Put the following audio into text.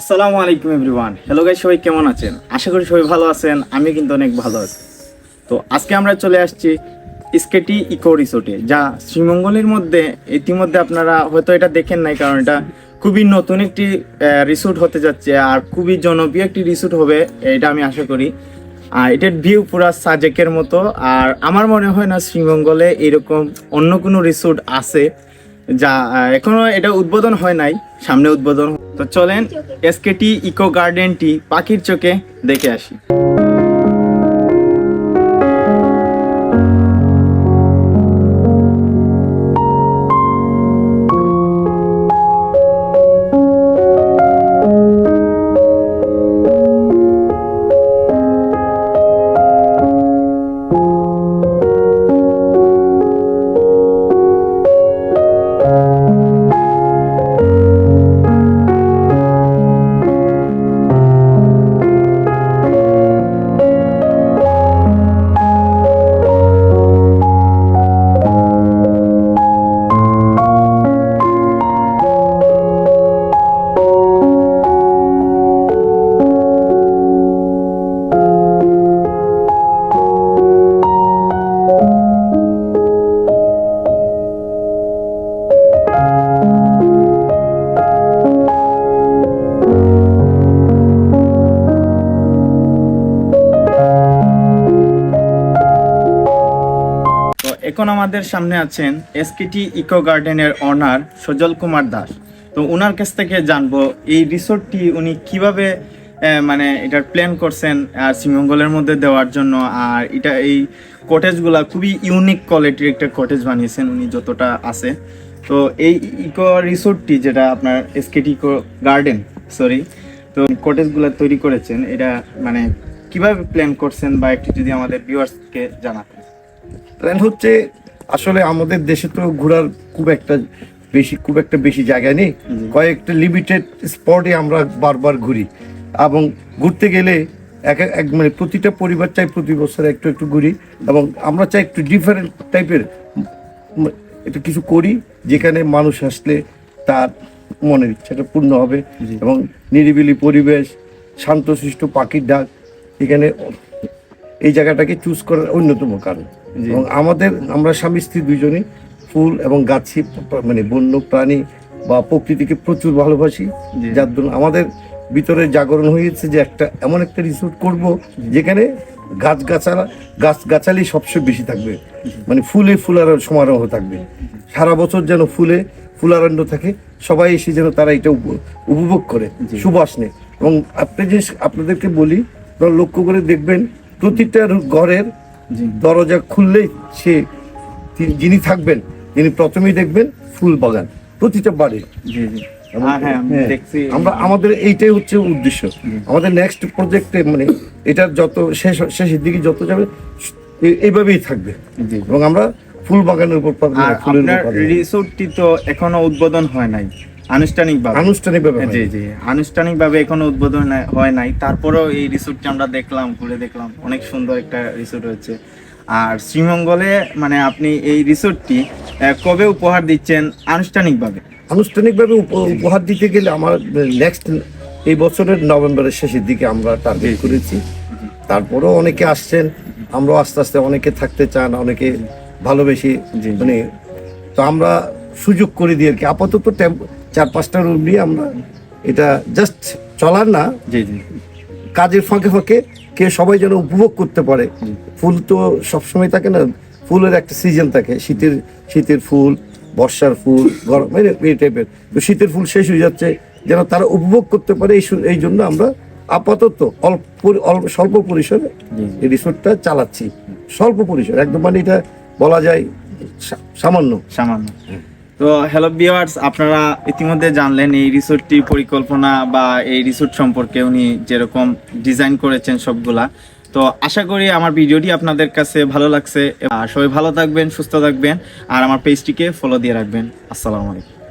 আসসালামু আলাইকুম everyone. Hello guys, সবাই কেমন আছেন? আশা করি সবাই ভালো আছেন। আমি কিন্তু অনেক ভালো আছি। তো আজকে আমরা চলে আসছি স্কেটি ইকো রিসোর্টে, যা শ্রীমঙ্গলের মধ্যে। ইতিমধ্যে আপনারা হয়তো এটা দেখেন নাই, কারণ এটা খুবই নতুন একটি রিসোর্ট হতে যাচ্ছে আর খুবই জনপ্রিয় একটি রিসোর্ট হবে, এটা আমি আশা করি। আর এটার ভিউ পুরা সাজেকের মতো। আর আমার মনে হয় না শ্রীমঙ্গলে এরকম অন্য কোনো রিসোর্ট আছে, যা এখনো এটা উদ্বোধন হয় নাই, সামনে উদ্বোধন। তো চলেন এসকেটি ইকো গার্ডেনটি পাখির চোখে দেখে আসি। এখন আমাদের সামনে আছেন এসকেটি ইকো গার্ডেনের অনার সজল কুমার দাস। তো ওনার কাছ থেকে জানবো এই রিসোর্টটি উনি কিভাবে মানে এটার প্ল্যান করছেন শ্রীমঙ্গলের মধ্যে দেওয়ার জন্য। আর এটা এই কটেজগুলা খুবই ইউনিক কোয়ালিটির একটা কটেজ বানিয়েছেন উনি যতটা আছে। তো এই ইকো রিসোর্টটি, যেটা আপনার এসকেটি ইকো গার্ডেন তো কটেজগুলা তৈরি করেছেন, এটা মানে কিভাবে প্ল্যান করছেন বা একটু যদি আমাদের ভিউয়ার্সকে জানাতেন। প্ল্যান হচ্ছে, আসলে আমাদের দেশে তো ঘোরার খুব একটা বেশি জায়গা নেই। কয়েকটা লিমিটেড স্পটে আমরা বারবার ঘুরি, এবং ঘুরতে গেলে এক মানে প্রতিটা পরিবার চাই প্রতি বছর একটু একটু ঘুরি, এবং আমরা চাই একটু ডিফারেন্ট টাইপের একটু কিছু করি, যেখানে মানুষ আসলে তার মনের ইচ্ছাটা পূর্ণ হবে, এবং নিরিবিলি পরিবেশ, শান্তশিষ্ট পাখির ডাক, এখানে এই জায়গাটাকে চুজ করার অন্যতম কারণ। এবং আমরা স্বামী স্ত্রী দুইজনই ফুল এবং গাছি মানে বন্য প্রাণী বা প্রকৃতিকে প্রচুর ভালোবাসি, যার জন্য আমাদের ভিতরে জাগরণ হয়েছে যে এমন একটা রিসোর্ট করব যেখানে গাছগাছালি সবচেয়ে বেশি থাকবে, মানে ফুলের সমারোহ থাকবে, সারা বছর যেন ফুলারণ্য থাকে, সবাই এসে যেন তারা এটা উপভোগ করে সুবাস নেয়। এবং আপনাদেরকে বলি, লক্ষ্য করে দেখবেন প্রতিটা ঘরের দরজা খুললেই যিনি থাকবেন, যিনি প্রথমেই দেখবেন ফুল বাগান প্রতিটা বাড়ি। আমাদের এইটাই হচ্ছে উদ্দেশ্য। আমাদের নেক্সট প্রজেক্টে মানে এটার যত শেষের দিকে যত যাবে এইভাবেই থাকবে, এবং আমরা ফুল বাগানের উপর রিসোর্টটি তো এখনো উদ্বোধন হয় নাই আনুষ্ঠানিকভাবে এখনো উদ্বোধন হয় নাই। তারপরেও এই রিসোর্টটি আমরা ঘুরে দেখলাম, অনেক সুন্দর একটা রিসোর্ট হচ্ছে। আর শ্রীমঙ্গলে মানে আপনি এই রিসোর্টটি কবে উপহার দিচ্ছেন আনুষ্ঠানিকভাবে? উপহার দিতে গেলে আমার নেক্সট এই বছরের নভেম্বরের শেষের দিকে আমরা টার্গেট করেছি। তারপরেও অনেকে আসছেন, আমরা আস্তে আস্তে অনেকে থাকতে চান, অনেকে ভালোবেসে মানে, তো আমরা সুযোগ করে দিই আর কি। আপাতত 4-5টা রুম নিয়ে আমরা এটা জাস্ট চলার না, কাজের ফাঁকে ফাঁকে সবাই যেন উপভোগ করতে পারে। ফুল তো সবসময় থাকে না, ফুলের একটা সিজন থাকে, শীতের ফুল, বর্ষার ফুল, গরম এই টাইপের। তো শীতের ফুল শেষ হয়ে যাচ্ছে, যেন তারা উপভোগ করতে পারে, এই জন্য আমরা আপাতত স্বল্প পরিসরে এই রিসোর্টটা চালাচ্ছি। স্বল্প পরিসর একদম, মানে এটা বলা যায় সামান্য। তো হ্যালো ভিউয়ার্স, আপনারা ইতিমধ্যে জানলেন এই রিসোর্টটি পরিকল্পনা বা এই রিসোর্ট সম্পর্কে উনি যেরকম ডিজাইন করেছেন সবগুলা। তো আশা করি আমার ভিডিওটি আপনাদের কাছে ভালো লাগছে। সবাই ভালো থাকবেন, সুস্থ থাকবেন, আর আমার পেজটিকে ফলো দিয়ে রাখবেন। আসসালামু আলাইকুম।